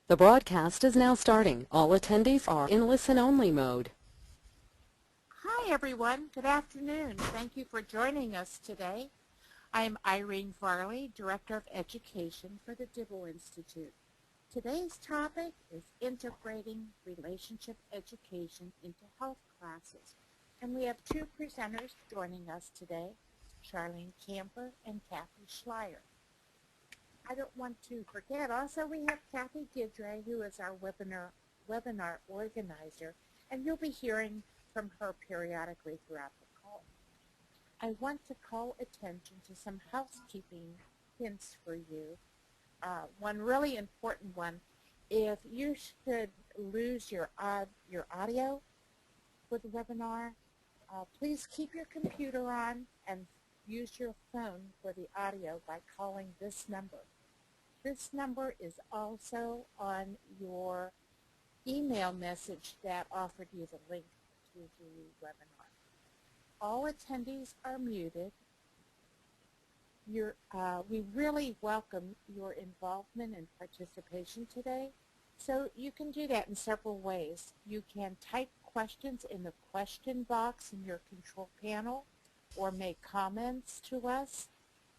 The broadcast is now starting. All attendees are in listen-only mode. Hi everyone, good afternoon. Thank you for joining us today. I am Irene Varley, Director of Education for the Dibble Institute. Today's topic is integrating relationship education into health classes. And we have two presenters joining us today, Charlene Camper and Cathy Schleier. I don't want to forget, also we have Cathy Gidre, who is our webinar organizer, and you'll be hearing from her periodically throughout the call. I want to call attention to some housekeeping hints for you. One really important one, if you should lose your audio for the webinar, please keep your computer on and use your phone for the audio by calling this number. This number is also on your email message that offered you the link to the webinar. All attendees are muted. We really welcome your involvement and participation today. So you can do that in several ways. You can type questions in the question box in your control panel or make comments to us,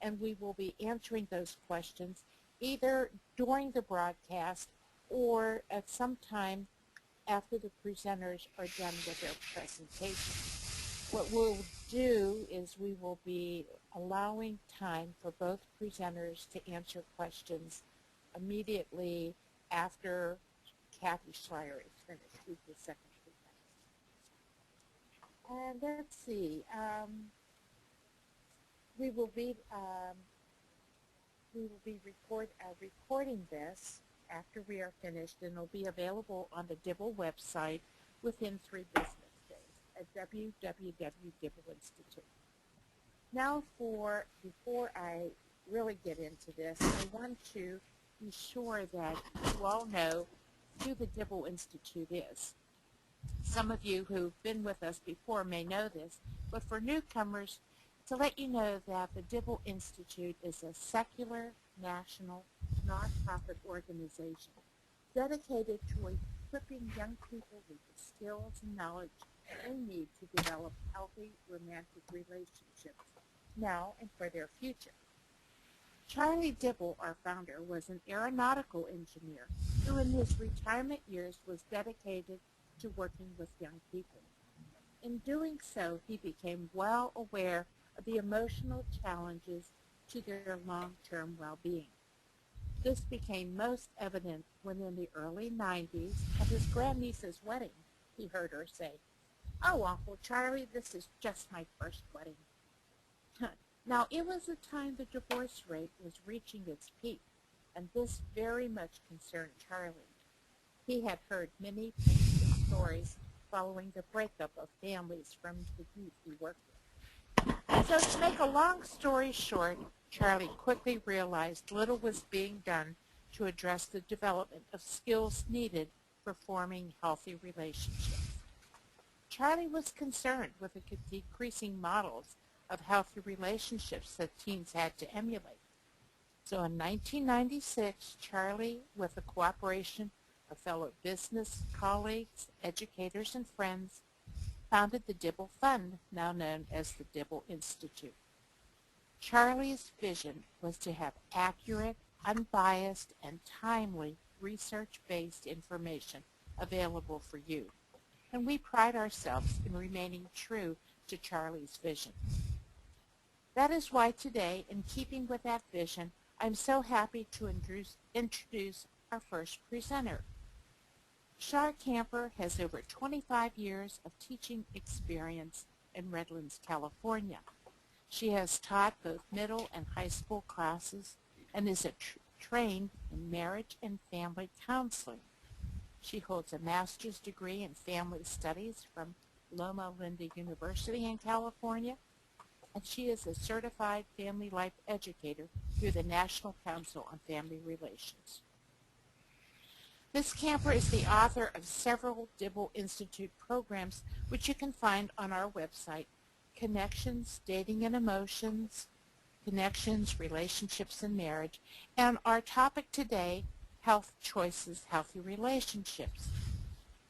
and we will be answering those questions either during the broadcast or at some time after the presenters are done with their presentation. What we'll do is we will be allowing time for both presenters to answer questions immediately after Cathy Schleier is finished. Who's the second presenter? And let's see. We will be recording this after we are finished, and it'll be available on the Dibble website within 3 business days at www.dibbleinstitute. Now before I really get into this, I want to be sure that you all know who the Dibble Institute is. Some of you who've been with us before may know this, but for newcomers, to let you know that the Dibble Institute is a secular, national, nonprofit organization dedicated to equipping young people with the skills and knowledge they need to develop healthy romantic relationships now and for their future. Charlie Dibble, our founder, was an aeronautical engineer who in his retirement years was dedicated to working with young people. In doing so, he became well aware of the emotional challenges to their long-term well-being. This became most evident when in the early 90s, at his grandniece's wedding, he heard her say, "Oh, Uncle Charlie, this is just my first wedding." Now, it was a time the divorce rate was reaching its peak, and this very much concerned Charlie. He had heard many painful stories following the breakup of families from the youth he worked with. So to make a long story short, Charlie quickly realized little was being done to address the development of skills needed for forming healthy relationships. Charlie was concerned with the decreasing models of healthy relationships that teens had to emulate. So in 1996, Charlie, with the cooperation of fellow business colleagues, educators, and friends, founded the Dibble Fund, now known as the Dibble Institute. Charlie's vision was to have accurate, unbiased, and timely research-based information available for you. And we pride ourselves in remaining true to Charlie's vision. That is why today, in keeping with that vision, I'm so happy to introduce our first presenter. Char Camper has over 25 years of teaching experience in Redlands, California. She has taught both middle and high school classes and is trained in marriage and family counseling. She holds a master's degree in family studies from Loma Linda University in California, and she is a certified family life educator through the National Council on Family Relations. Ms. Camper is the author of several Dibble Institute programs, which you can find on our website, Connections, Dating and Emotions, Connections, Relationships and Marriage. And our topic today, Health Choices, Healthy Relationships.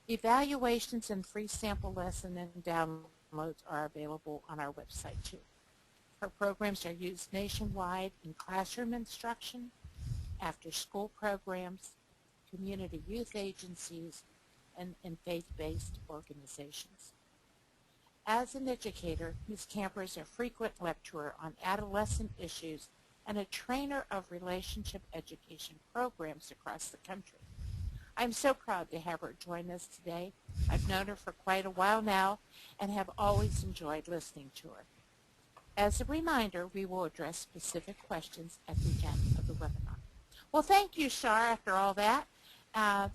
Evaluations and free sample lesson and downloads are available on our website too. Her programs are used nationwide in classroom instruction, after-school programs, community youth agencies, and in faith-based organizations. As an educator, Ms. Camper is a frequent lecturer on adolescent issues and a trainer of relationship education programs across the country. I'm so proud to have her join us today. I've known her for quite a while now and have always enjoyed listening to her. As a reminder, we will address specific questions at the end of the webinar. Well, thank you, Shar, after all that.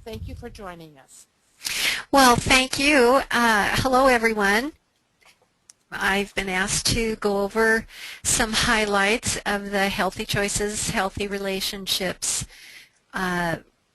Thank you for joining us. Well, thank you. Hello, everyone. I've been asked to go over some highlights of the Healthy Choices, Healthy Relationships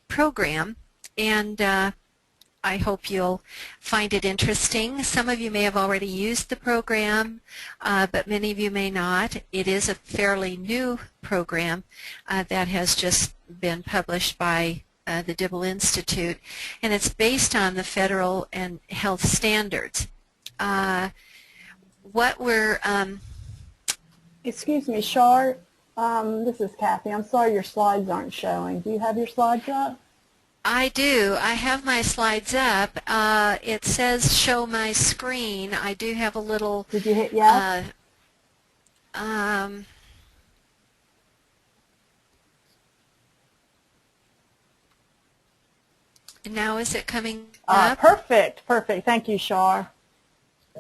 program, and I hope you'll find it interesting. Some of you may have already used the program, but many of you may not. It is a fairly new program that has just been published by the Dibble Institute, and it's based on the federal and health standards. What we're Excuse me, Shar. This is Cathy. I'm sorry your slides aren't showing. Do you have your slides up? I do. I have my slides up. It says show my screen. I do have a little... Did you hit yes? Now is it coming up? Perfect. Perfect. Thank you, Shar.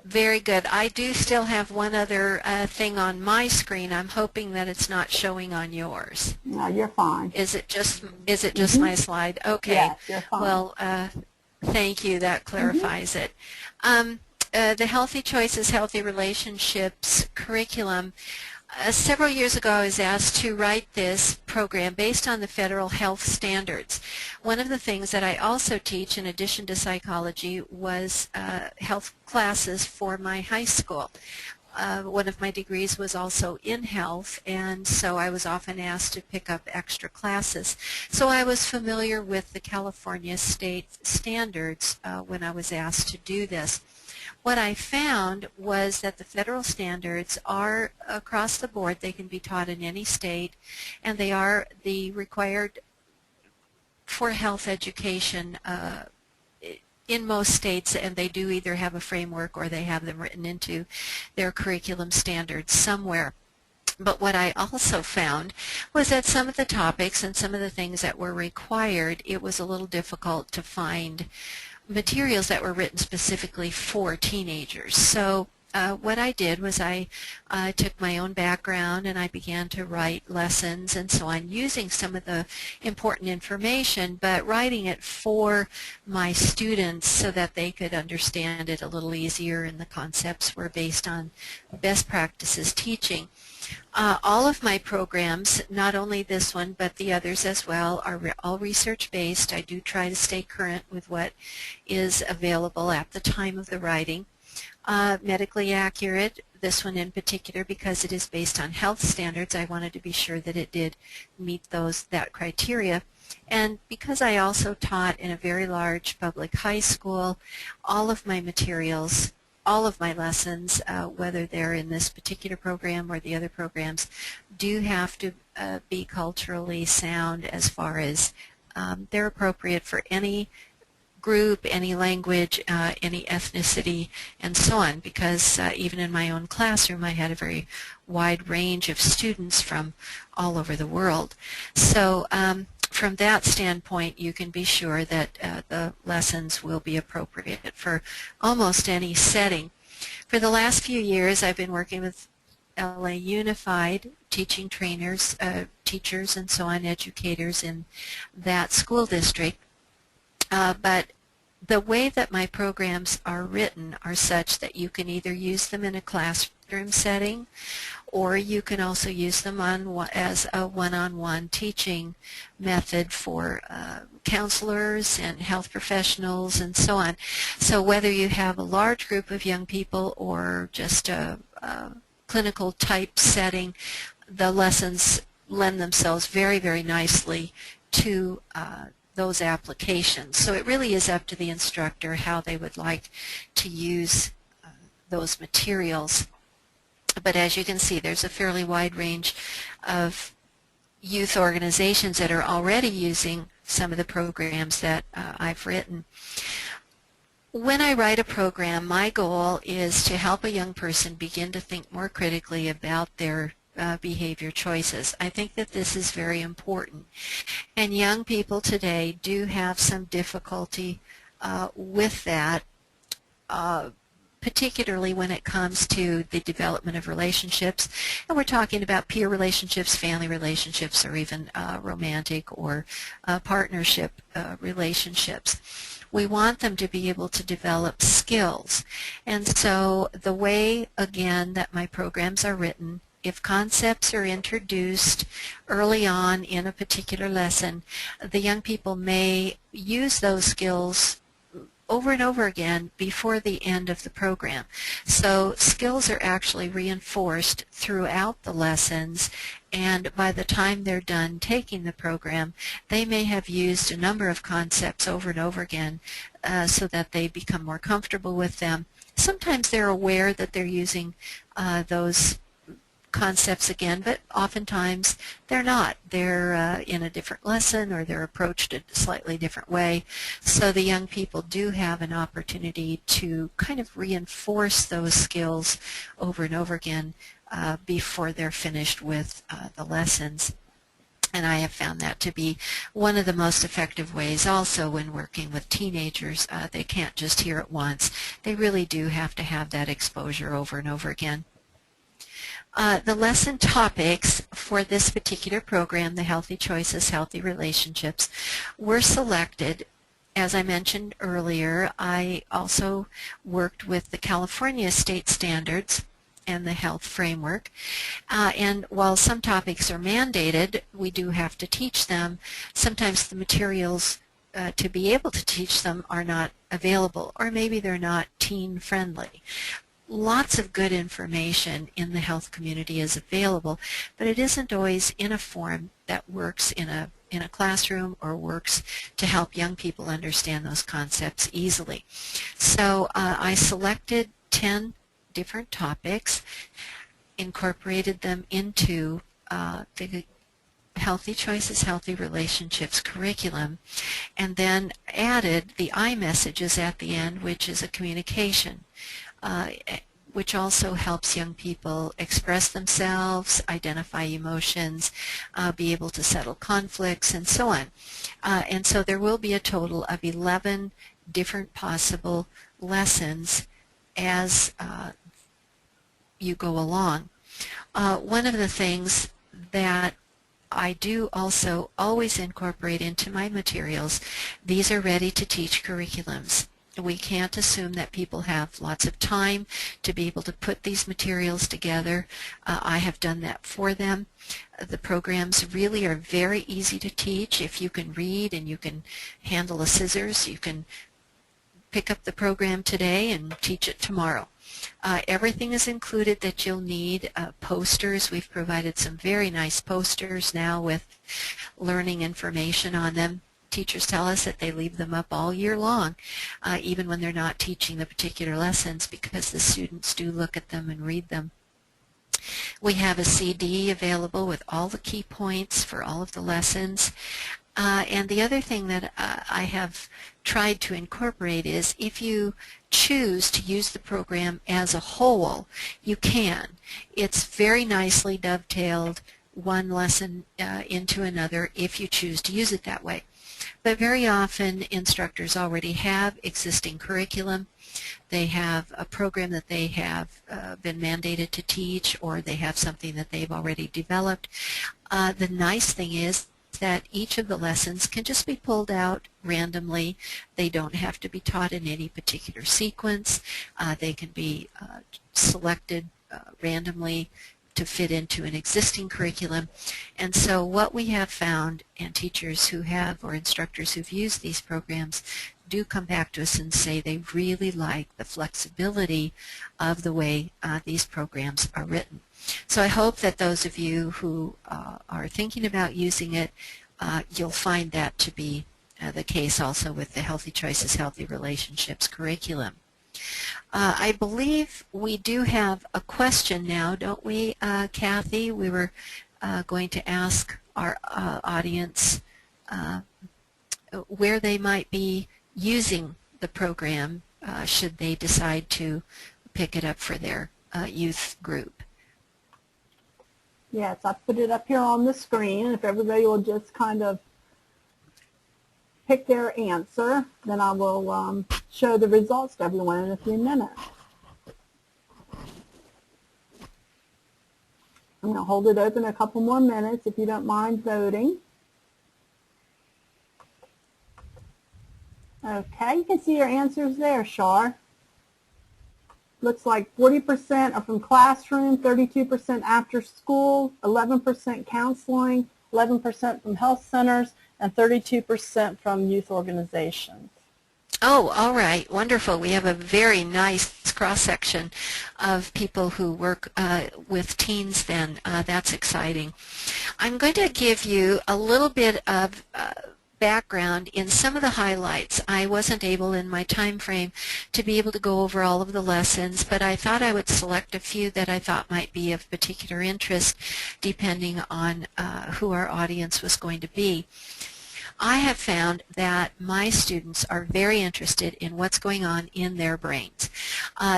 Very good. I do still have one other thing on my screen. I'm hoping that it's not showing on yours. No, you're fine. Is it just my slide? Okay. Yes, you're fine. Well, thank you. That clarifies it. The Healthy Choices, Healthy Relationships curriculum. Several years ago, I was asked to write this program based on the federal health standards. One of the things that I also teach, in addition to psychology, was health classes for my high school. One of my degrees was also in health, and so I was often asked to pick up extra classes. So I was familiar with the California state standards when I was asked to do this. What I found was that the federal standards are across the board. They can be taught in any state, and they are the required for health education in most states, and they do either have a framework or they have them written into their curriculum standards somewhere. But what I also found was that some of the topics and some of the things that were required, it was a little difficult to find materials that were written specifically for teenagers. So what I did was I took my own background and I began to write lessons and so on, using some of the important information, but writing it for my students so that they could understand it a little easier, and the concepts were based on best practices teaching. All of my programs, not only this one but the others as well, are all research-based. I do try to stay current with what is available at the time of the writing. Medically accurate, this one in particular, because it is based on health standards. I wanted to be sure that it did meet that criteria. And because I also taught in a very large public high school, all of my materials, all of my lessons, whether they're in this particular program or the other programs, do have to be culturally sound as far as they're appropriate for any group, any language, any ethnicity, and so on, because even in my own classroom I had a very wide range of students from all over the world. So from that standpoint, you can be sure that the lessons will be appropriate for almost any setting. For the last few years, I've been working with LA Unified, teaching trainers, teachers, and so on, educators in that school district. But the way that my programs are written are such that you can either use them in a classroom setting, or you can also use them as a one-on-one teaching method for counselors and health professionals and so on. So whether you have a large group of young people or just a clinical type setting, the lessons lend themselves very, very nicely to those applications. So it really is up to the instructor how they would like to use those materials. But as you can see, there's a fairly wide range of youth organizations that are already using some of the programs that I've written. When I write a program, my goal is to help a young person begin to think more critically about their behavior choices. I think that this is very important. And young people today do have some difficulty with that, particularly when it comes to the development of relationships. And we're talking about peer relationships, family relationships, or even romantic or partnership relationships. We want them to be able to develop skills. And so the way, again, that my programs are written, if concepts are introduced early on in a particular lesson, the young people may use those skills over and over again before the end of the program. So skills are actually reinforced throughout the lessons, and by the time they're done taking the program, they may have used a number of concepts over and over again so that they become more comfortable with them. Sometimes they're aware that they're using those concepts again, but oftentimes they're not. They're in a different lesson, or they're approached a slightly different way. So the young people do have an opportunity to kind of reinforce those skills over and over again before they're finished with the lessons. And I have found that to be one of the most effective ways also when working with teenagers. They can't just hear it once. They really do have to have that exposure over and over again. The lesson topics for this particular program, the Healthy Choices, Healthy Relationships, were selected. As I mentioned earlier, I also worked with the California state standards and the health framework. And while some topics are mandated, we do have to teach them. Sometimes the materials to be able to teach them are not available, or maybe they're not teen friendly. Lots of good information in the health community is available, but it isn't always in a form that works in a classroom or works to help young people understand those concepts easily. So I selected 10 different topics, incorporated them into the Healthy Choices, Healthy Relationships curriculum, and then added the I messages at the end, which is a communication, which also helps young people express themselves, identify emotions, be able to settle conflicts, and so on. And so there will be a total of 11 different possible lessons as you go along. One of the things that I do also always incorporate into my materials, these are ready-to-teach curriculums. We can't assume that people have lots of time to be able to put these materials together. I have done that for them. The programs really are very easy to teach. If you can read and you can handle a scissors, you can pick up the program today and teach it tomorrow. Everything is included that you'll need. Posters, we've provided some very nice posters now with learning information on them. Teachers tell us that they leave them up all year long, even when they're not teaching the particular lessons, because the students do look at them and read them. We have a CD available with all the key points for all of the lessons. And the other thing that I have tried to incorporate is if you choose to use the program as a whole, you can. It's very nicely dovetailed one lesson into another if you choose to use it that way. But very often instructors already have existing curriculum. They have a program that they have been mandated to teach, or they have something that they've already developed. The nice thing is that each of the lessons can just be pulled out randomly. They don't have to be taught in any particular sequence. They can be selected randomly to fit into an existing curriculum. And so what we have found, and teachers who have or instructors who've used these programs do come back to us and say they really like the flexibility of the way these programs are written. So I hope that those of you who are thinking about using it you'll find that to be the case also with the Healthy Choices, Healthy Relationships curriculum. I believe we do have a question now, don't we, Cathy? We were going to ask our audience where they might be using the program should they decide to pick it up for their youth group. Yes, I put it up here on the screen. If everybody will just kind of pick their answer, then I will show the results to everyone in a few minutes. I'm going to hold it open a couple more minutes if you don't mind voting. Okay, you can see your answers there, Shar. Looks like 40% are from classroom, 32% after school, 11% counseling, 11% from health centers, and 32% from youth organizations. Oh, all right. Wonderful. We have a very nice cross-section of people who work with teens then. That's exciting. I'm going to give you a little bit of background in some of the highlights. I wasn't able in my time frame to be able to go over all of the lessons, but I thought I would select a few that I thought might be of particular interest depending on who our audience was going to be. I have found that my students are very interested in what's going on in their brains.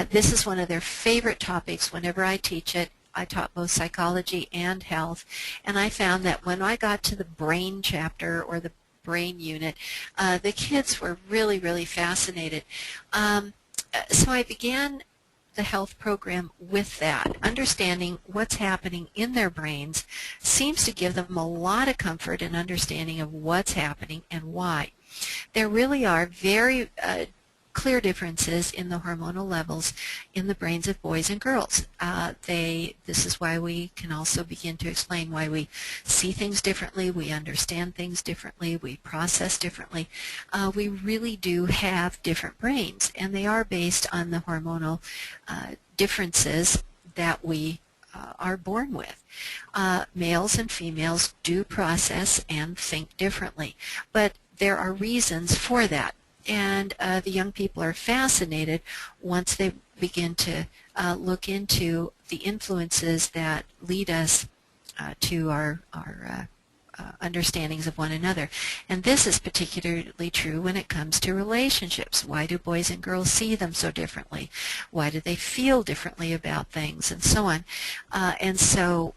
This is one of their favorite topics whenever I teach it. I taught both psychology and health, and I found that when I got to the brain chapter or the brain unit, the kids were really, really fascinated. So I began the health program with that. Understanding what's happening in their brains seems to give them a lot of comfort and understanding of what's happening and why. There really are very clear differences in the hormonal levels in the brains of boys and girls. This is why we can also begin to explain why we see things differently, we understand things differently, we process differently. We really do have different brains, and they are based on the hormonal differences that we are born with. Males and females do process and think differently, but there are reasons for that. And the young people are fascinated once they begin to look into the influences that lead us to our understandings of one another. And this is particularly true when it comes to relationships. Why do boys and girls see them so differently? Why do they feel differently about things, and so on? And so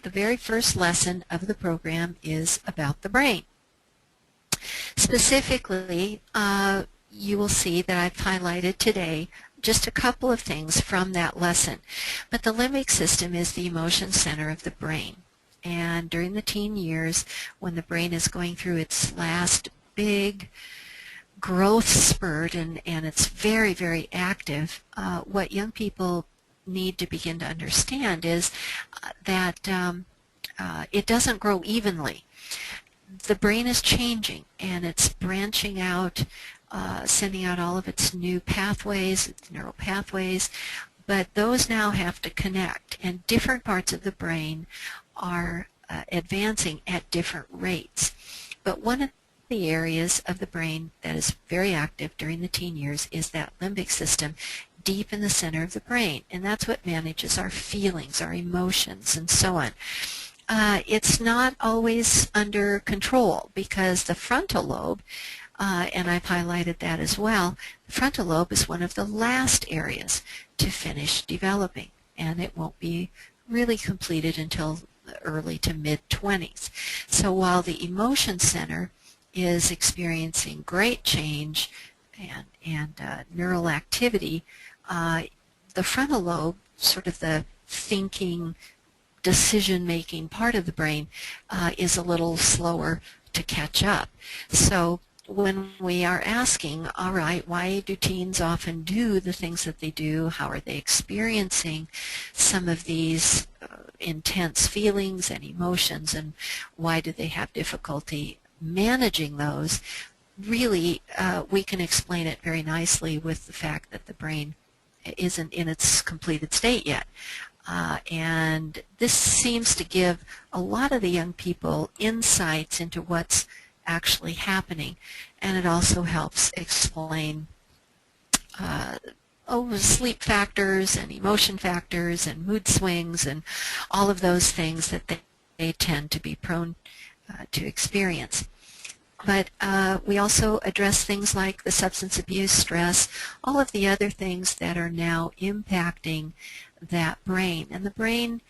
the very first lesson of the program is about the brain. Specifically, you will see that I've highlighted today just a couple of things from that lesson. But the limbic system is the emotion center of the brain. And during the teen years, when the brain is going through its last big growth spurt and it's very, very active, what young people need to begin to understand is that it doesn't grow evenly. The brain is changing and it's branching out, sending out all of its new pathways, its neural pathways, but those now have to connect, and different parts of the brain are advancing at different rates. But one of the areas of the brain that is very active during the teen years is that limbic system deep in the center of the brain, and that's what manages our feelings, our emotions, and so on. It's not always under control because the frontal lobe, and I've highlighted that as well, the frontal lobe is one of the last areas to finish developing, and it won't be really completed until the early to mid-20s. So while the emotion center is experiencing great change and neural activity, the frontal lobe, sort of the thinking, decision-making part of the brain, is a little slower to catch up. So when we are asking, all right, why do teens often do the things that they do? How are they experiencing some of these intense feelings and emotions, and why do they have difficulty managing those? Really, we can explain it very nicely with the fact that the brain isn't in its completed state yet. And this seems to give a lot of the young people insights into what's actually happening, and it also helps explain sleep factors and emotion factors and mood swings and all of those things that they tend to be prone to experience. But we also address things like the substance abuse, stress, all of the other things that are now impacting that brain. And the brain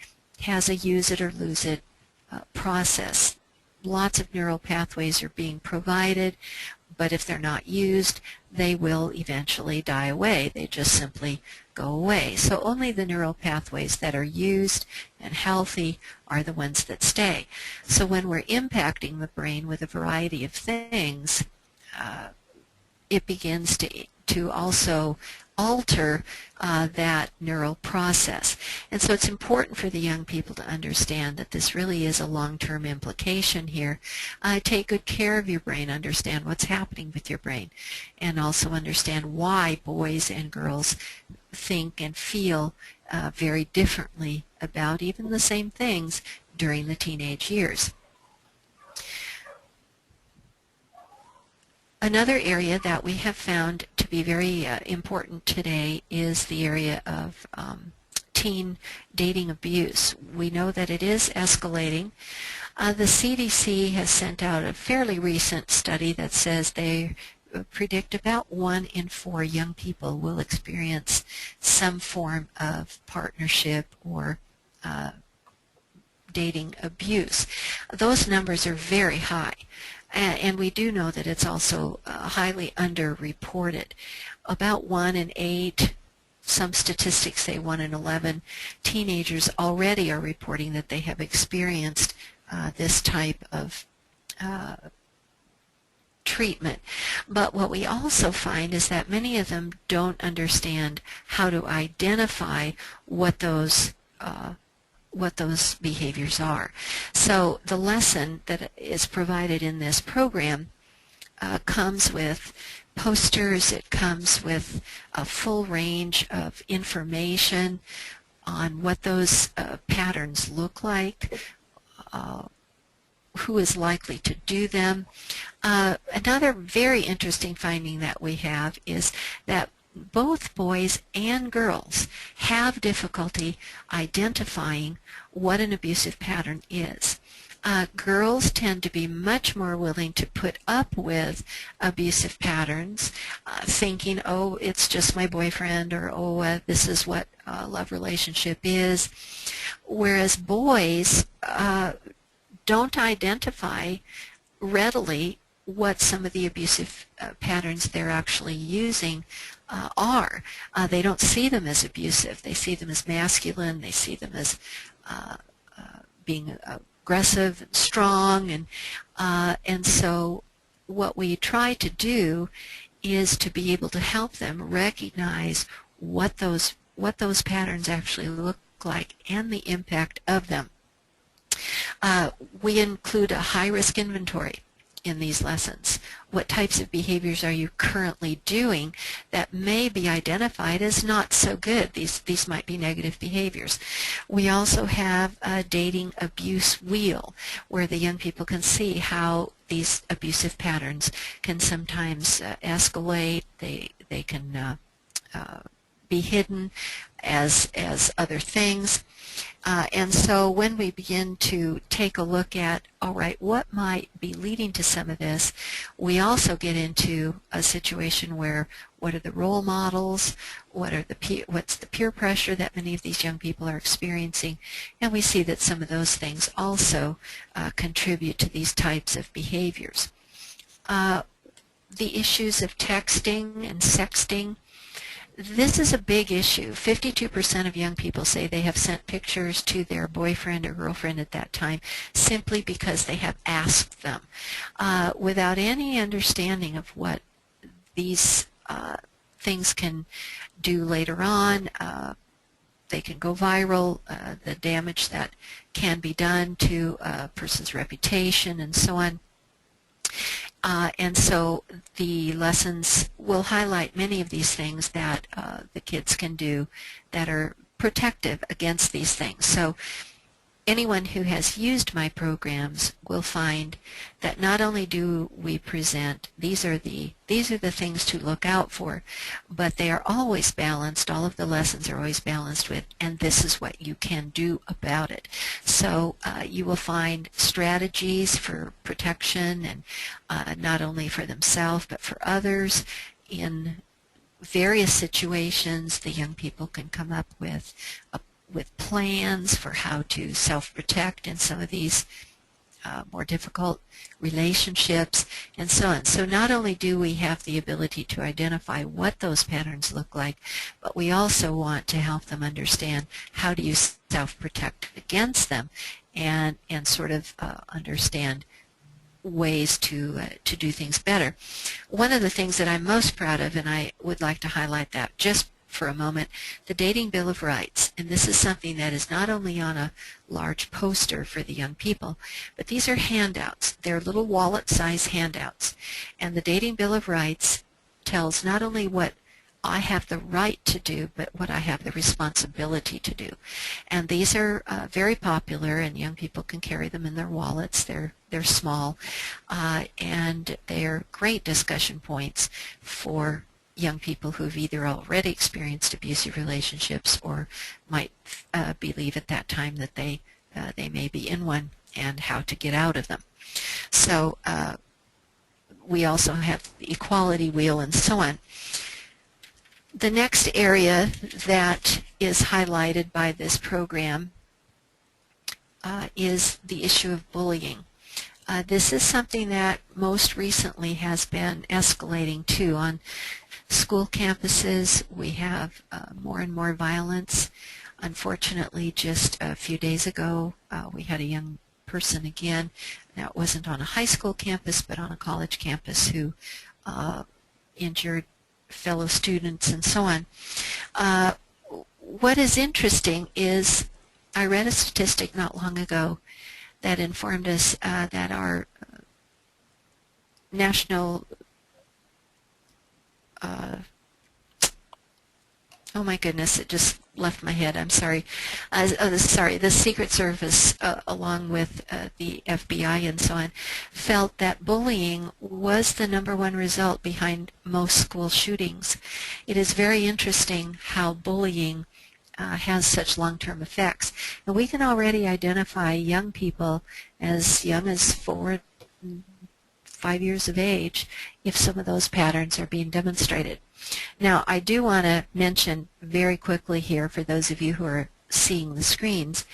has a use it or lose it process. Lots of neural pathways are being provided, but if they're not used, they will eventually die away. They just simply go away. So only the neural pathways that are used and healthy are the ones that stay. So when we're impacting the brain with a variety of things, it begins to also alter that neural process. And so it's important for the young people to understand that this really is a long-term implication here. Take good care of your brain, understand what's happening with your brain, and also understand why boys and girls think and feel very differently about even the same things during the teenage years. Another area that we have found to be very important today is the area of teen dating abuse. We know that it is escalating. The CDC has sent out a fairly recent study that says they predict about 1 in 4 young people will experience some form of partnership or dating abuse. Those numbers are very high. And we do know that it's also highly underreported. About 1 in 8, some statistics say 1 in 11, teenagers already are reporting that they have experienced this type of treatment. But what we also find is that many of them don't understand how to identify what those behaviors are. So the lesson that is provided in this program comes with posters, it comes with a full range of information on what those patterns look like, who is likely to do them. Another very interesting finding that we have is that both boys and girls have difficulty identifying what an abusive pattern is. Girls tend to be much more willing to put up with abusive patterns, thinking, oh, it's just my boyfriend, or oh, this is what a love relationship is, whereas boys don't identify readily what some of the abusive patterns they're actually using are. They don't see them as abusive. They see them as masculine. They see them as being aggressive and strong. And so what we try to do is to be able to help them recognize what those patterns actually look like and the impact of them. We include a high-risk inventory in these lessons. What types of behaviors are you currently doing that may be identified as not so good? These might be negative behaviors. We also have a dating abuse wheel where the young people can see how these abusive patterns can sometimes escalate. They can be hidden as other things. And so when we begin to take a look at, all right, what might be leading to some of this, we also get into a situation where what are the role models, what's the peer pressure that many of these young people are experiencing, and we see that some of those things also contribute to these types of behaviors. The issues of texting and sexting, this is a big issue. 52% of young people say they have sent pictures to their boyfriend or girlfriend at that time simply because they have asked them, without any understanding of what these things can do later on. They can go viral, the damage that can be done to a person's reputation and so on. And so the lessons will highlight many of these things that the kids can do that are protective against these things. So anyone who has used my programs will find that not only do we present these are the things to look out for, but they are always balanced. All of the lessons are always balanced with, and this is what you can do about it. So you will find strategies for protection, and not only for themselves but for others. In various situations, the young people can come up with plans for how to self-protect in some of these more difficult relationships and so on. So not only do we have the ability to identify what those patterns look like, but we also want to help them understand how do you self-protect against them, and sort of understand ways to do things better. One of the things that I'm most proud of, and I would like to highlight that just for a moment, the Dating Bill of Rights. And this is something that is not only on a large poster for the young people, but these are handouts. They're little wallet-sized handouts. And the Dating Bill of Rights tells not only what I have the right to do, but what I have the responsibility to do. And these are very popular, and young people can carry them in their wallets. They're small, and they're great discussion points for young people who've either already experienced abusive relationships or might believe at that time that they may be in one, and how to get out of them. So we also have the equality wheel and so on. The next area that is highlighted by this program is the issue of bullying. This is something that most recently has been escalating too. On school campuses, we have more and more violence. Unfortunately, just a few days ago, we had a young person again. Now, it wasn't on a high school campus, but on a college campus, who injured fellow students and so on. What is interesting is I read a statistic not long ago that informed us that our national oh my goodness, it just left my head, I'm sorry. The Secret Service, along with the FBI and so on, felt that bullying was the #1 result behind most school shootings. It is very interesting how bullying has such long-term effects. And we can already identify young people as young as 4 and 5 years of age if some of those patterns are being demonstrated. Now, I do want to mention very quickly here, for those of you who are seeing the screens,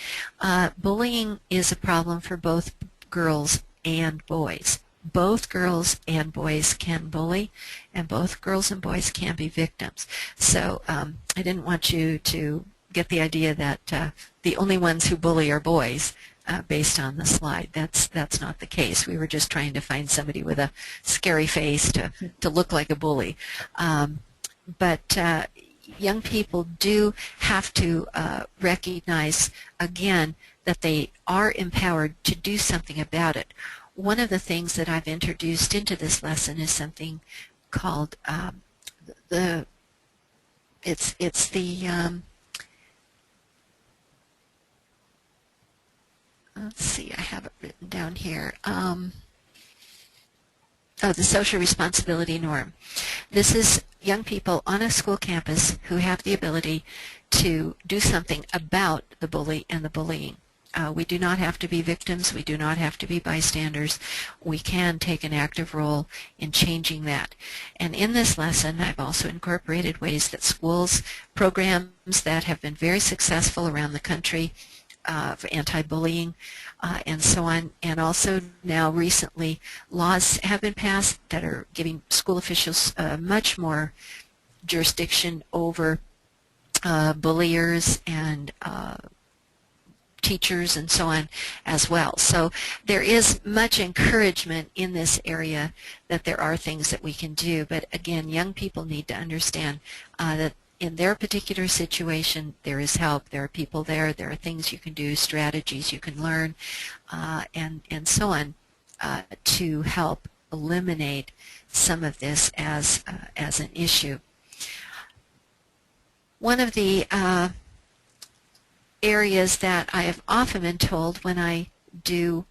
bullying is a problem for both girls and boys. Both girls and boys can bully, and both girls and boys can be victims. So I didn't want you to get the idea that the only ones who bully are boys. Based on the slide. That's not the case. We were just trying to find somebody with a scary face to look like a bully. But young people do have to recognize, again, that they are empowered to do something about it. One of the things that I've introduced into this lesson is something called let's see, I have it written down here. The social responsibility norm. This is young people on a school campus who have the ability to do something about the bully and the bullying. We do not have to be victims. We do not have to be bystanders. We can take an active role in changing that. And in this lesson, I've also incorporated ways that schools, programs that have been very successful around the country for anti-bullying and so on. And also now recently laws have been passed that are giving school officials much more jurisdiction over bulliers and teachers and so on as well. So there is much encouragement in this area that there are things that we can do. But again, young people need to understand that in their particular situation, there is help. There are people there. There are things you can do, strategies you can learn, and so on, to help eliminate some of this as an issue. One of the areas that I have often been told when I do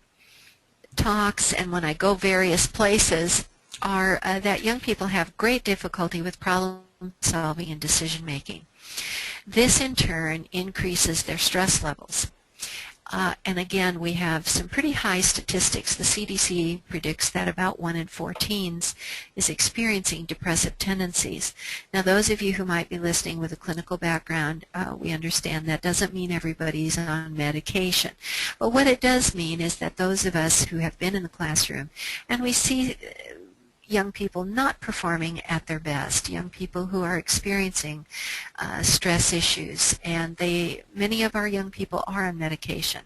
talks and when I go various places are that young people have great difficulty with problem solving and decision making. This in turn increases their stress levels. And again, we have some pretty high statistics. The CDC predicts that about 1 in 4 teens is experiencing depressive tendencies. Now, those of you who might be listening with a clinical background, we understand that doesn't mean everybody's on medication. But what it does mean is that those of us who have been in the classroom and we see young people not performing at their best, young people who are experiencing stress issues, and many of our young people are on medication.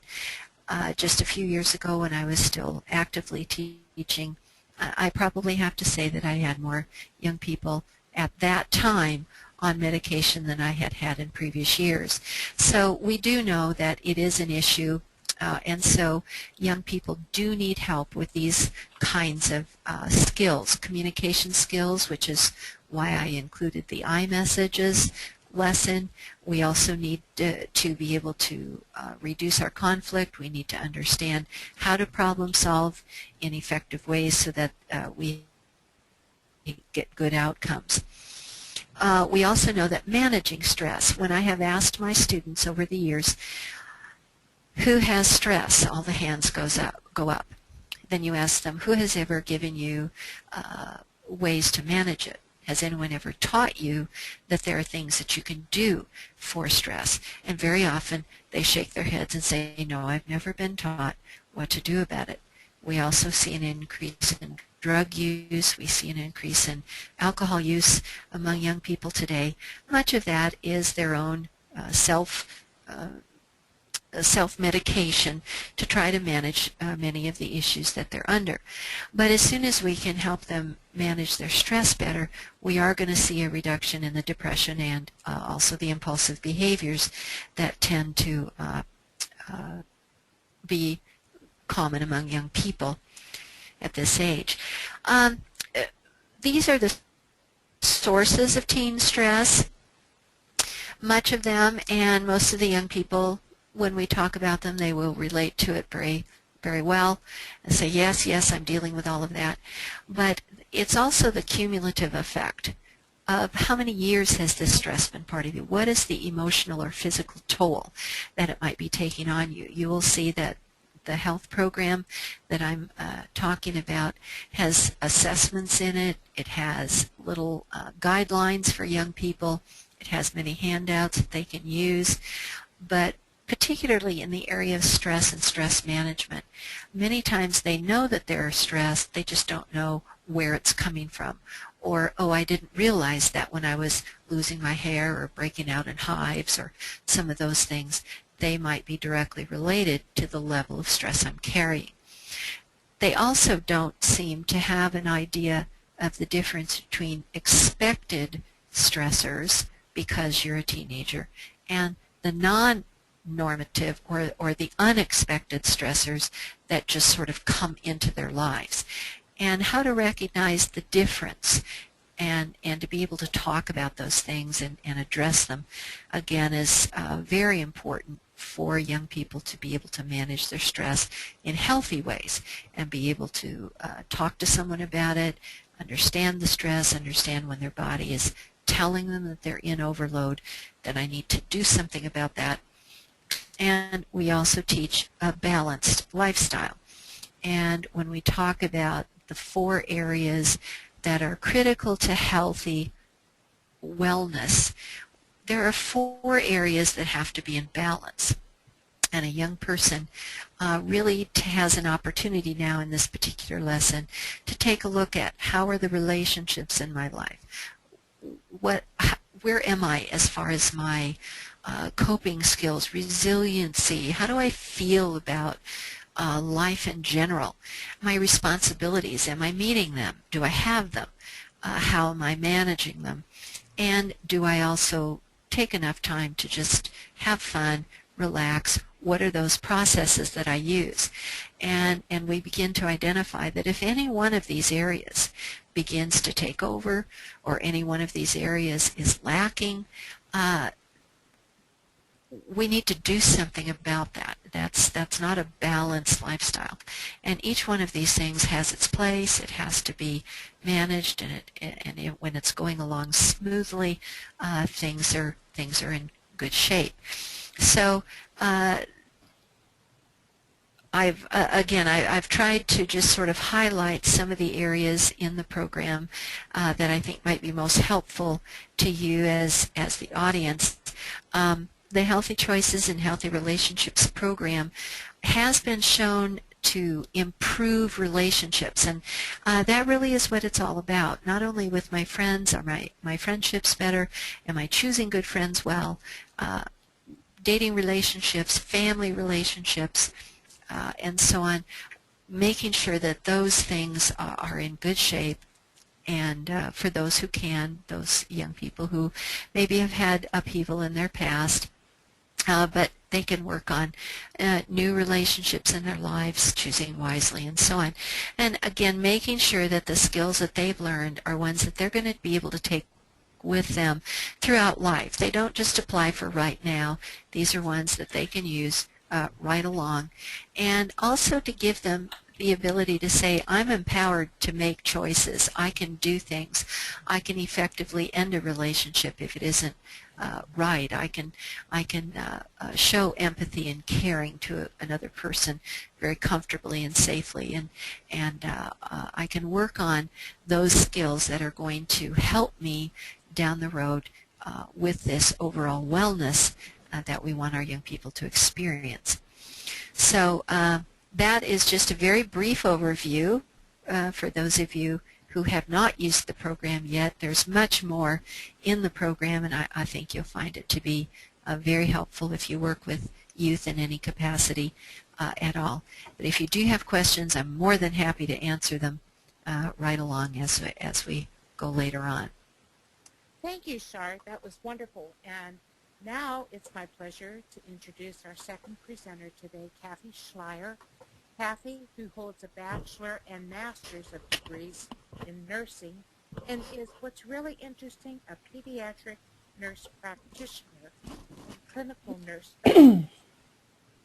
Just a few years ago when I was still actively teaching, I probably have to say that I had more young people at that time on medication than I had had in previous years. So we do know that it is an issue. And so young people do need help with these kinds of skills, communication skills, which is why I included the iMessages lesson. We also need to be able to reduce our conflict. We need to understand how to problem solve in effective ways so that we get good outcomes. We also know that managing stress, when I have asked my students over the years, who has stress? All the hands go up. Then you ask them, who has ever given you ways to manage it? Has anyone ever taught you that there are things that you can do for stress? And very often they shake their heads and say, no, I've never been taught what to do about it. We also see an increase in drug use. We see an increase in alcohol use among young people today. Much of that is their own self-medication to try to manage many of the issues that they're under. But as soon as we can help them manage their stress better, we are going to see a reduction in the depression and also the impulsive behaviors that tend to be common among young people at this age. These are the sources of teen stress. Much of them and most of the young people, when we talk about them, they will relate to it very, very well and say, yes, yes, I'm dealing with all of that. But it's also the cumulative effect of how many years has this stress been part of you? What is the emotional or physical toll that it might be taking on you? You will see that the health program that I'm talking about has assessments in it. It has little guidelines for young people. It has many handouts that they can use. But particularly in the area of stress and stress management, many times they know that they're stressed, they just don't know where it's coming from. Or, oh, I didn't realize that when I was losing my hair or breaking out in hives or some of those things, they might be directly related to the level of stress I'm carrying. They also don't seem to have an idea of the difference between expected stressors, because you're a teenager, and the non-normative or the unexpected stressors that just sort of come into their lives. And how to recognize the difference and to be able to talk about those things and address them, again, is very important for young people to be able to manage their stress in healthy ways and be able to talk to someone about it, understand the stress, understand when their body is telling them that they're in overload, that I need to do something about that. And we also teach a balanced lifestyle. And when we talk about the 4 areas that are critical to healthy wellness, there are 4 areas that have to be in balance. And a young person really has an opportunity now in this particular lesson to take a look at how are the relationships in my life. Where am I as far as my coping skills, resiliency? How do I feel about life in general? My responsibilities, am I meeting them? Do I have them? How am I managing them? And do I also take enough time to just have fun, relax? What are those processes that I use? And we begin to identify that if any one of these areas begins to take over or any one of these areas is lacking, we need to do something about that. That's not a balanced lifestyle. And each one of these things has its place. It has to be managed, and when it's going along smoothly, things are in good shape. So I've tried to just sort of highlight some of the areas in the program that I think might be most helpful to you as the audience. The Healthy Choices and Healthy Relationships program has been shown to improve relationships, and that really is what it's all about. Not only with my friends, are my friendships better, am I choosing good friends well, dating relationships, family relationships, and so on, making sure that those things are in good shape. And for those who can, those young people who maybe have had upheaval in their past, but they can work on new relationships in their lives, choosing wisely, and so on. And again, making sure that the skills that they've learned are ones that they're going to be able to take with them throughout life. They don't just apply for right now. These are ones that they can use right along. And also to give them the ability to say, I'm empowered to make choices. I can do things. I can effectively end a relationship if it isn't right. I can show empathy and caring to another person very comfortably and safely, and I can work on those skills that are going to help me down the road with this overall wellness that we want our young people to experience. So that is just a very brief overview for those of you who have not used the program yet. There's much more in the program, and I think you'll find it to be very helpful if you work with youth in any capacity at all. But if you do have questions, I'm more than happy to answer them right along as we go later on. Thank you, Shar. That was wonderful. And now it's my pleasure to introduce our second presenter today, Cathy Schleier. Cathy, who holds a bachelor and master's of degrees in nursing and is, what's really interesting, a pediatric nurse practitioner, clinical nurse.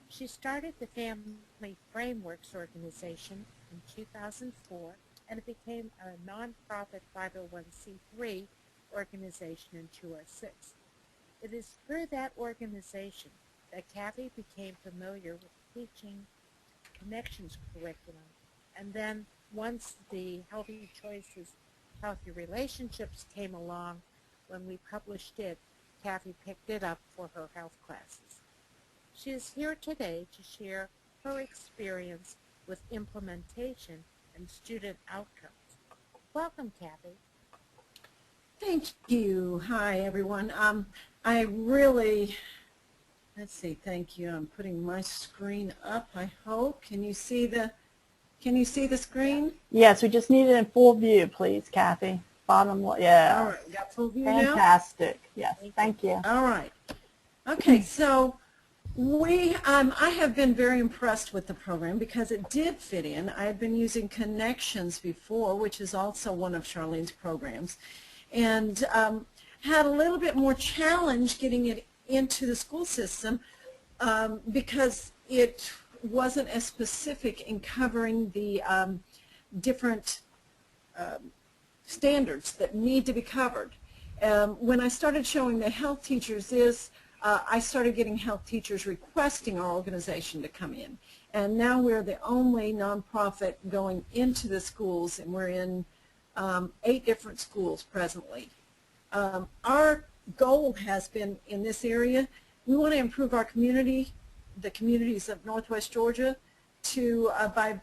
She started the Family Frameworks organization in 2004, and it became a nonprofit 501c3 organization in 2006. It is through that organization that Cathy became familiar with teaching Connections curriculum, and then once the Healthy Choices, Healthy Relationships came along, when we published it, Cathy picked it up for her health classes. She is here today to share her experience with implementation and student outcomes. Welcome, Cathy. Thank you. Hi, everyone. I really, let's see, thank you. I'm putting my screen up, I hope. Can you see the screen? Yes, we just need it in full view, please, Cathy. Bottom left. Yeah. All right, got full view now? Fantastic. Yes, thank you. All right. Okay, so I have been very impressed with the program because it did fit in. I had been using Connections before, which is also one of Charlene's programs, and had a little bit more challenge getting it into the school system because it wasn't as specific in covering the different standards that need to be covered. When I started showing the health teachers this, I started getting health teachers requesting our organization to come in. And now we're the only nonprofit going into the schools, and we're in 8 different schools presently. Our goal has been in this area, we want to improve our community, the communities of Northwest Georgia, by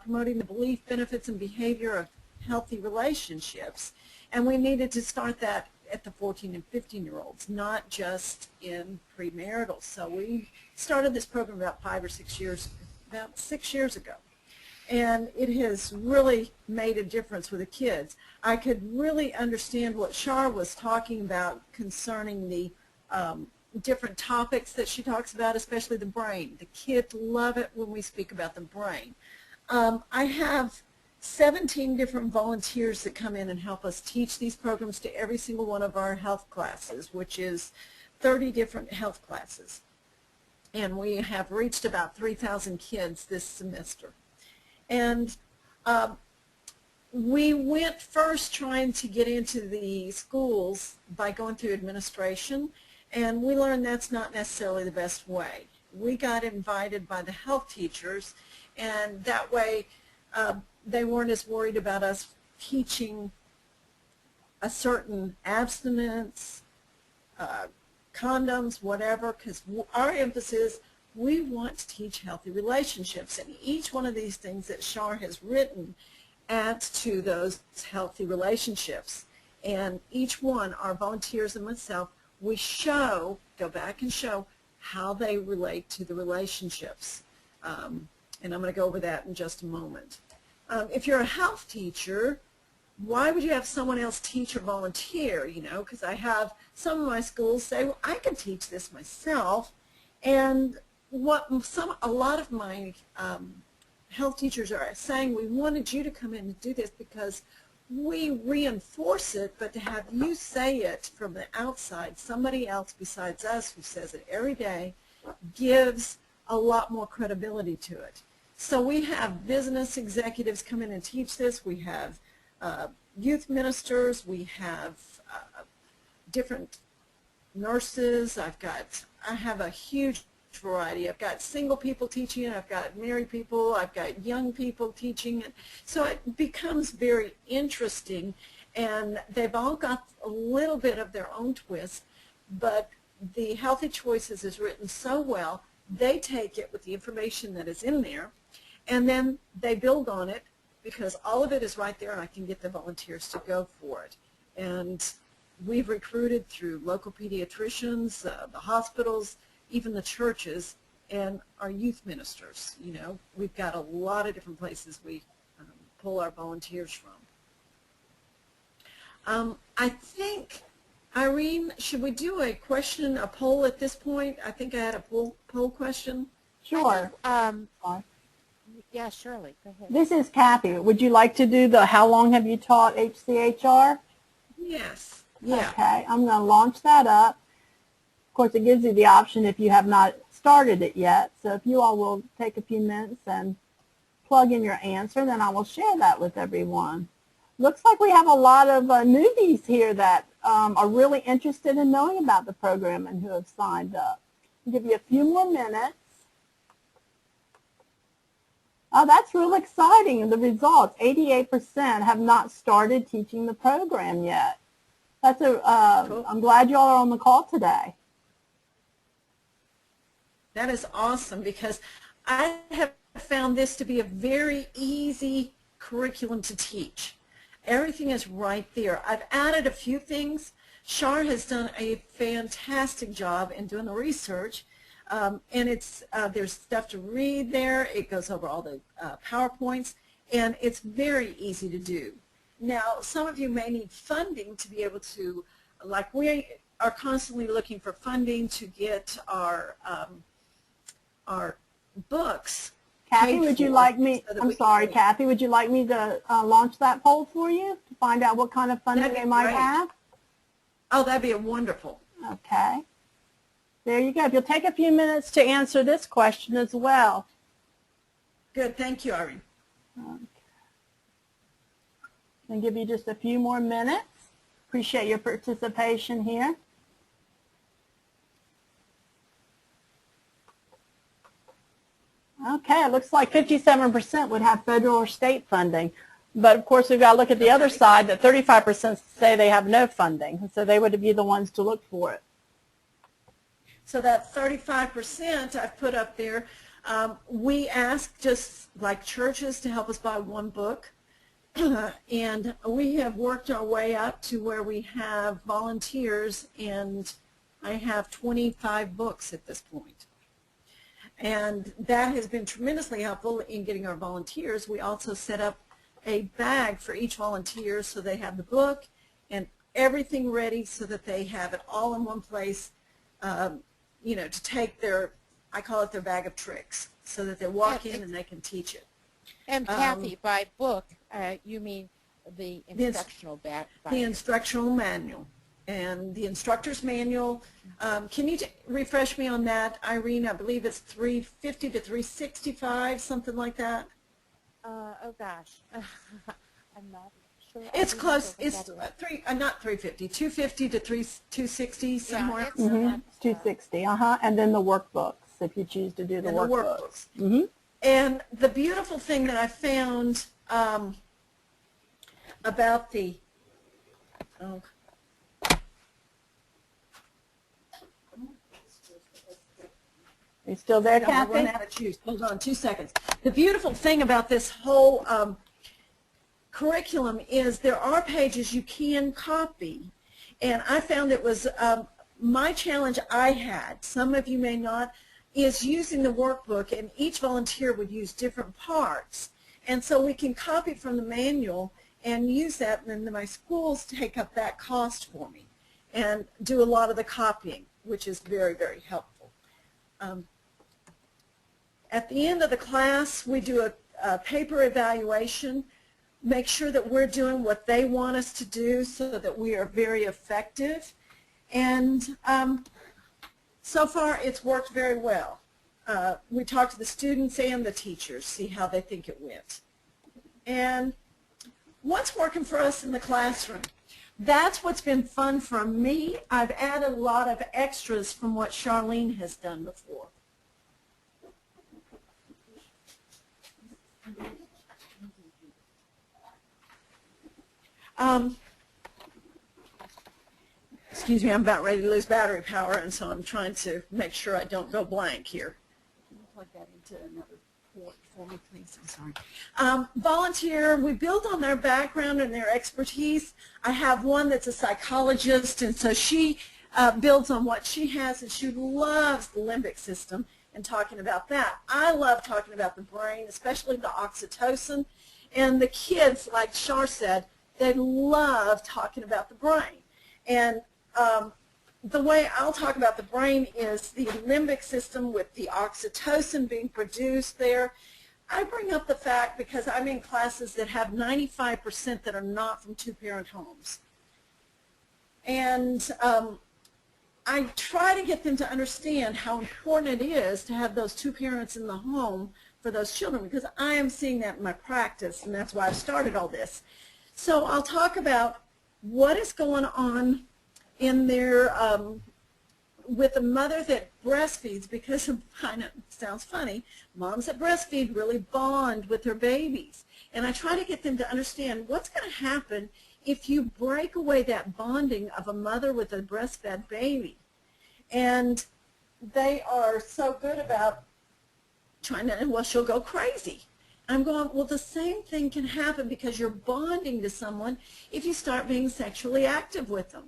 promoting the belief, benefits, and behavior of healthy relationships. And we needed to start that at the 14 and 15-year-olds, not just in premarital. So we started this program about 6 years ago. And it has really made a difference with the kids. I could really understand what Shar was talking about concerning the different topics that she talks about, especially the brain. The kids love it when we speak about the brain. I have 17 different volunteers that come in and help us teach these programs to every single one of our health classes, which is 30 different health classes. And we have reached about 3,000 kids this semester. And we went first trying to get into the schools by going through administration, and we learned that's not necessarily the best way. We got invited by the health teachers, and that way they weren't as worried about us teaching a certain abstinence, condoms, whatever, because our emphasis, we want to teach healthy relationships, and each one of these things that Shar has written adds to those healthy relationships. And each one, our volunteers and myself, we show, go back and show how they relate to the relationships. And I'm going to go over that in just a moment. If you're a health teacher, why would you have someone else teach or volunteer, you know? Because I have some of my schools say, well, I can teach this myself. And a lot of my health teachers are saying, we wanted you to come in and do this because we reinforce it, but to have you say it from the outside, somebody else besides us who says it every day, gives a lot more credibility to it. So we have business executives come in and teach this. We have youth ministers. We have different nurses. I have a huge variety. I've got single people teaching it. I've got married people. I've got young people teaching it. So it becomes very interesting, and they've all got a little bit of their own twist, but the Healthy Choices is written so well, they take it with the information that is in there, and then they build on it because all of it is right there, and I can get the volunteers to go for it. And we've recruited through local pediatricians, the hospitals, even the churches, and our youth ministers. You know, we've got a lot of different places we pull our volunteers from. I think, Irene, should we do a poll at this point? I think I had a poll question. Sure. Yeah, Shirley, go ahead. This is Cathy. Would you like to do the how long have you taught HCHR? Yes. Yeah. Okay, I'm going to launch that up. Of course, it gives you the option if you have not started it yet. So if you all will take a few minutes and plug in your answer, then I will share that with everyone. Looks like we have a lot of newbies here that are really interested in knowing about the program and who have signed up. I'll give you a few more minutes. Oh, that's real exciting, the results. 88% have not started teaching the program yet. That's Cool. I'm glad you all are on the call today. That is awesome because I have found this to be a very easy curriculum to teach. Everything is right there. I've added a few things. Shar has done a fantastic job in doing the research, and there's stuff to read there. It goes over all the PowerPoints, and it's very easy to do. Now, some of you may need funding to be able to, like we are constantly looking for funding to get our books. Kathy, would you like me, I'm sorry, Kathy, would you like me to launch that poll for you to find out what kind of funding they might have? Oh, that'd be wonderful. Okay. There you go. If you'll take a few minutes to answer this question as well. Good. Thank you, Irene. Okay. I'll give you just a few more minutes. Appreciate your participation here. Okay, it looks like 57% would have federal or state funding. But of course, we've got to look at the other side that 35% say they have no funding. So they would be the ones to look for it. So that 35% I've put up there, we ask just like churches to help us buy one book. And we have worked our way up to where we have volunteers, and I have 25 books at this point. And that has been tremendously helpful in getting our volunteers. We also set up a bag for each volunteer so they have the book and everything ready so that they have it all in one place, you know, to take their, I call it their bag of tricks, so that they walk in and they can teach it. And Kathy, by book, you mean the instructional bag? The instructional manual. and the instructor's manual. Can you refresh me on that, Irene? I believe it's 350 to 365, something like that. Oh gosh, I'm not sure. It's close. It's not 350, 250 to 260 somewhere. It's, It's 260, and then the workbooks, if you choose to do the And the workbooks. workbooks. And the beautiful thing that I found about the, are you still there, I Kathy? run out of juice. Hold on 2 seconds. The beautiful thing about this whole curriculum is there are pages you can copy, and I found it was my challenge I had, some of you may not, is using the workbook, and each volunteer would use different parts, and so we can copy from the manual and use that, and then my schools take up that cost for me and do a lot of the copying, which is very, very helpful. At the end of the class, we do a paper evaluation, make sure that we're doing what they want us to do so that we are very effective. And so far, it's worked very well. We talk to the students and the teachers, see how they think it went. And what's working for us in the classroom? That's what's been fun for me. I've added a lot of extras from what Charlene has done before. Excuse me, I'm about ready to lose battery power, and so I'm trying to make sure I don't go blank here. Can you plug that into another port for me, please? I'm sorry. Volunteer, we build on their background and their expertise. I have one that's a psychologist, and so she builds on what she has, and she loves the limbic system and talking about that. I love talking about the brain, especially the oxytocin, and the kids, like Shar said, they love talking about the brain. And the way I'll talk about the brain is the limbic system with the oxytocin being produced there. I bring up the fact because I'm in classes that have 95% that are not from two-parent homes. And I try to get them to understand how important it is to have those two parents in the home for those children, because I am seeing that in my practice, and that's why I started all this. So I'll talk about what is going on in their, with a mother that breastfeeds, because I know it sounds funny, moms that breastfeed really bond with their babies. And I try to get them to understand what's going to happen if you break away that bonding of a mother with a breastfed baby. And they are so good about trying to, well, she'll go crazy. I'm going, well, the same thing can happen because you're bonding to someone if you start being sexually active with them.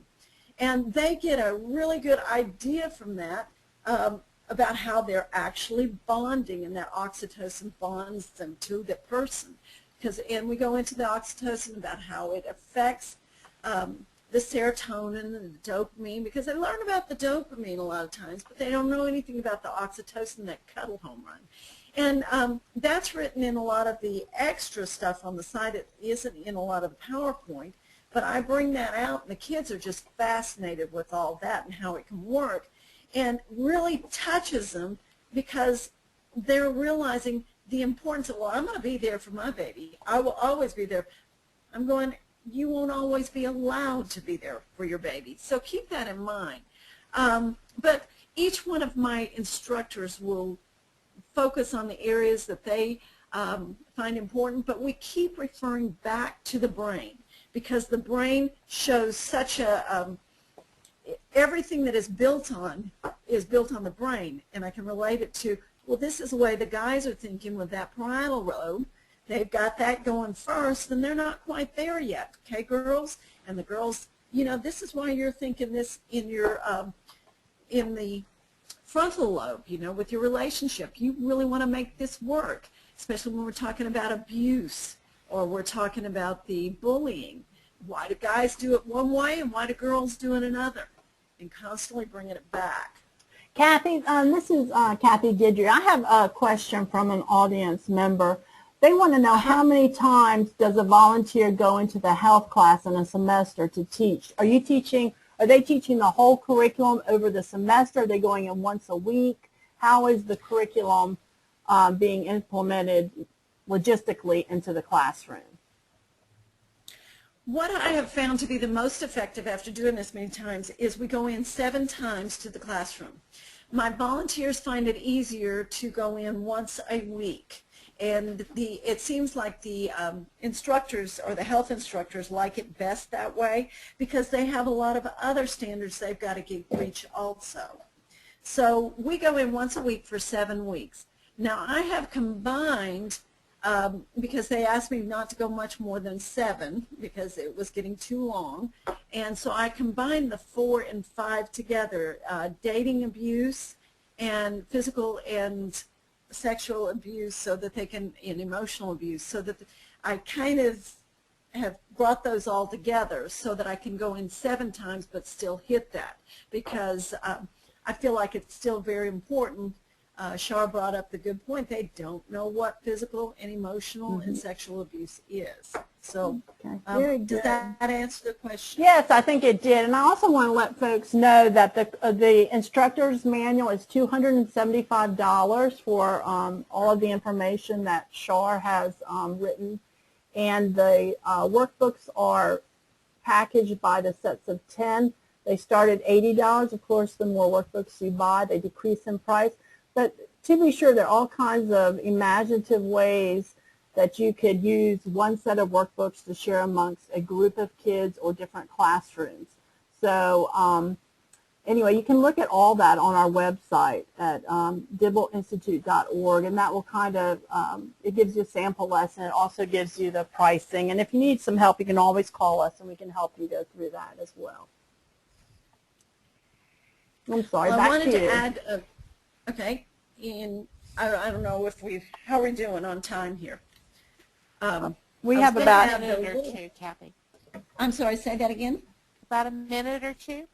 And they get a really good idea from that about how they're actually bonding, and that oxytocin bonds them to the person. And we go into the oxytocin about how it affects the serotonin and the dopamine, because they learn about the dopamine a lot of times, but they don't know anything about the oxytocin, that cuddle home run. And that's written in a lot of the extra stuff on the side. It isn't in a lot of the PowerPoint, but I bring that out, and the kids are just fascinated with all that and how it can work, and really touches them because they're realizing the importance of, well, I'm going to be there for my baby. I will always be there. I'm going, you won't always be allowed to be there for your baby. So keep that in mind. But each one of my instructors will focus on the areas that they find important, but we keep referring back to the brain, because the brain shows such a, everything that is built on the brain. And I can relate it to, well, this is the way the guys are thinking with that parietal lobe. They've got that going first, and they're not quite there yet. Okay, girls? And the girls, you know, this is why you're thinking this in your, in the frontal lobe, you know, with your relationship. You really want to make this work, especially when we're talking about abuse, or we're talking about the bullying. Why do guys do it one way, and why do girls do it another? And constantly bringing it back. Kathy, this is Cathy Guidry. I have a question from an audience member. They want to know how many times does a volunteer go into the health class in a semester to teach? Are you teaching Are they teaching the whole curriculum over the semester? Are they going in once a week? How is the curriculum being implemented logistically into the classroom? What I have found to be the most effective after doing this many times is we go in 7 times to the classroom. My volunteers find it easier to go in once a week. And it seems like the instructors or the health instructors like it best that way because they have a lot of other standards they've got to reach also. So we go in once a week for 7 weeks. Now I have combined, because they asked me not to go much more than 7 because it was getting too long, and so I combined the 4 and 5 together, dating abuse and physical and sexual abuse so that they can, and emotional abuse, so that I kind of have brought those all together so that I can go in 7 times but still hit that because I feel like it's still very important. Shar brought up the good point. They don't know what physical and emotional and sexual abuse is. So does that answer the question? Yes, I think it did. And I also want to let folks know that the instructor's manual is $275 for all of the information that Shar has written. And the workbooks are packaged by the sets of 10. They start at $80. Of course, the more workbooks you buy, they decrease in price. But to be sure, there are all kinds of imaginative ways that you could use one set of workbooks to share amongst a group of kids or different classrooms. So anyway, you can look at all that on our website at dibbleInstitute.org, and that will kind of, it gives you a sample lesson. It also gives you the pricing. And if you need some help, you can always call us, and we can help you go through that as well. I'm sorry, well, back I wanted to to you. add, okay, and I don't know if how are we doing on time here? We have about A minute or two, Kathy. I'm sorry, say that again? About a minute or two.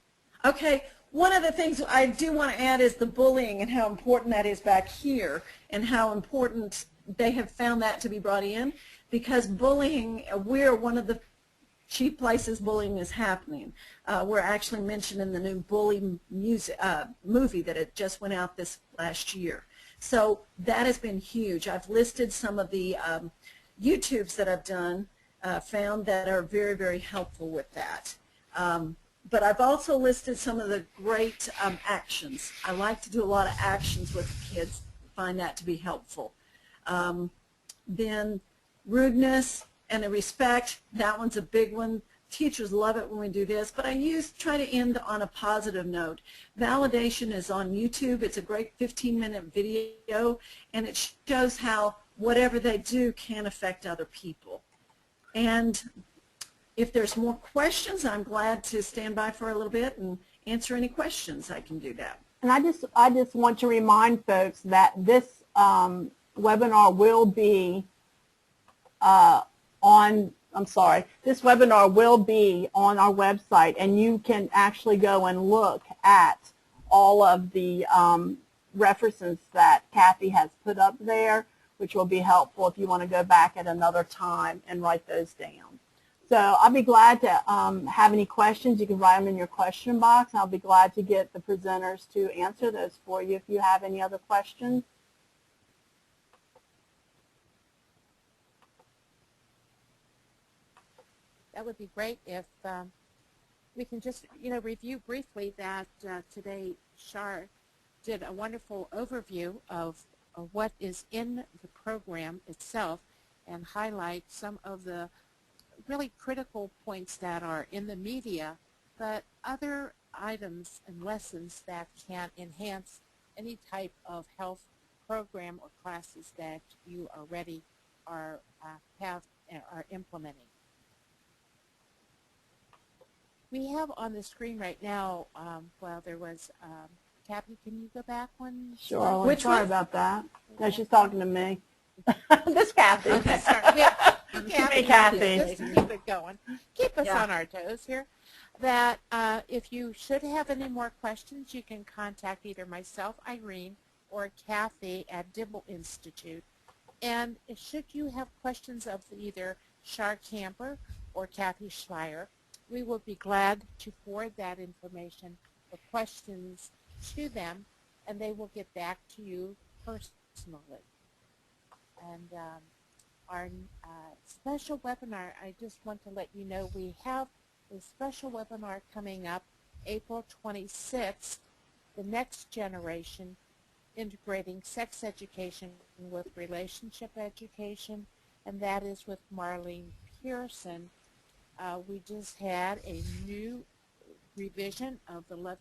Okay, one of the things I do want to add is the bullying and how important that is back here and how important they have found that to be brought in because bullying, we're one of the chief places bullying is happening. We're actually mentioned in the new bully movie that it just went out this last year. So that has been huge. I've listed some of the YouTubes that I've done, found that are very, very helpful with that. But I've also listed some of the great actions. I like to do a lot of actions with the kids, find that to be helpful. Then rudeness and the respect, that one's a big one. Teachers love it when we do this, but I try to end on a positive note. Validation is on YouTube. It's a great 15-minute video, and it shows how whatever they do can affect other people. And if there's more questions, I'm glad to stand by for a little bit and answer any questions. I can do that. And I just want to remind folks that this webinar will be this webinar will be on our website, and you can actually go and look at all of the references that Cathy has put up there, which will be helpful if you want to go back at another time and write those down. So I'll be glad to have any questions. You can write them in your question box, and I'll be glad to get the presenters to answer those for you if you have any other questions. That would be great if we can just, review briefly that today Shar did a wonderful overview of what is in the program itself and highlight some of the really critical points that are in the media, but other items and lessons that can enhance any type of health program or classes that you already are implementing. We have on the screen right now, there was, Kathy, can you go back one? Sure. Which Sorry one? about that. No, she's talking to me. This Kathy. Okay, sorry. Hey, Kathy. Just to keep it going. Keep us on our toes here. That if you should have any more questions, you can contact either myself, Irene, or Kathy at Dibble Institute. And should you have questions of either Shar Camper or Cathy Schleier, we will be glad to forward that information or questions to them, and they will get back to you personally. And our special webinar, I just want to let you know we have a special webinar coming up April 26th, the next generation, integrating sex education with relationship education, and that is with Marlene Pearson. We just had a new revision of the Love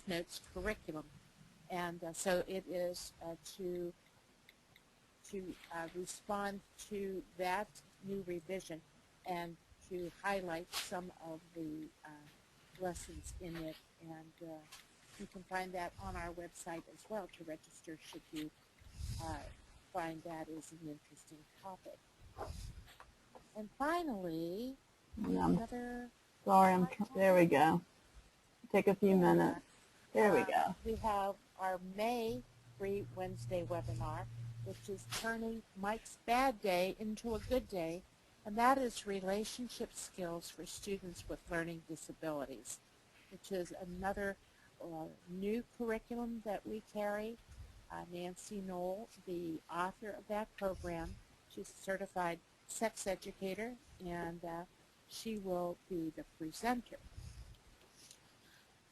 Notes curriculum, and so it is to respond to that new revision and to highlight some of the lessons in it, and you can find that on our website as well to register should you find that is an interesting topic. And finally, another... Sorry, there we go. Take a few minutes. There we go. We have our May free Wednesday webinar, which is turning Mike's bad day into a good day, and that is relationship skills for students with learning disabilities, which is another new curriculum that we carry. Nancy Knoll, the author of that program, she's a certified sex educator, and she will be the presenter.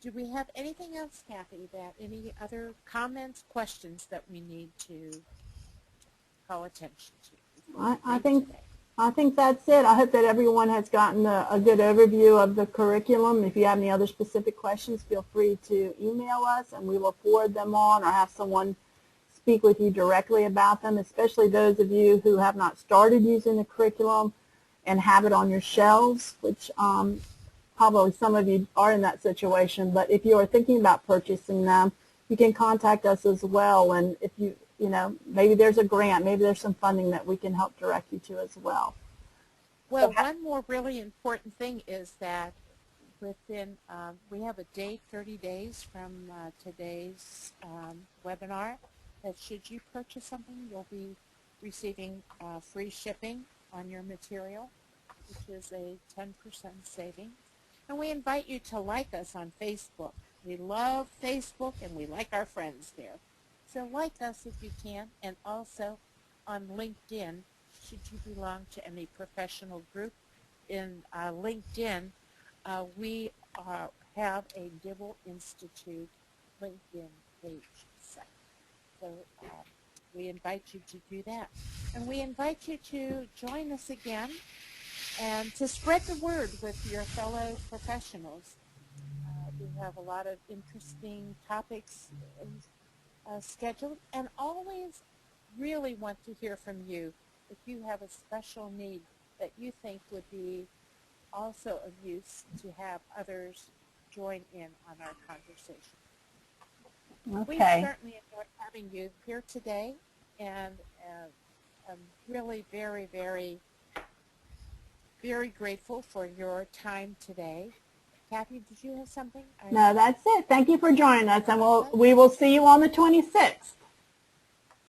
Do we have anything else, Cathy, any other comments, questions that we need to call attention to? I think that's it. I hope that everyone has gotten a good overview of the curriculum. If you have any other specific questions, feel free to email us, and we will forward them on or have someone speak with you directly about them, especially those of you who have not started using the curriculum and have it on your shelves, which probably some of you are in that situation. But if you are thinking about purchasing them, you can contact us as well. And if you know, maybe there's a grant, maybe there's some funding that we can help direct you to as well. Well, one more really important thing is that within, we have a date, 30 days from today's webinar, that should you purchase something, you'll be receiving free shipping on your material, which is a 10% savings. And we invite you to like us on Facebook. We love Facebook, and we like our friends there. So like us if you can, and also on LinkedIn, should you belong to any professional group. In LinkedIn, we have a Dibble Institute LinkedIn page set. So we invite you to do that. And we invite you to join us again and to spread the word with your fellow professionals. We have a lot of interesting topics scheduled, and always really want to hear from you if you have a special need that you think would be also of use to have others join in on our conversation. We certainly enjoyed having you here today, and I'm really very, very, very grateful for your time today. Cathy, did you have something? No, that's it. Thank you for joining us, and we will see you on the 26th.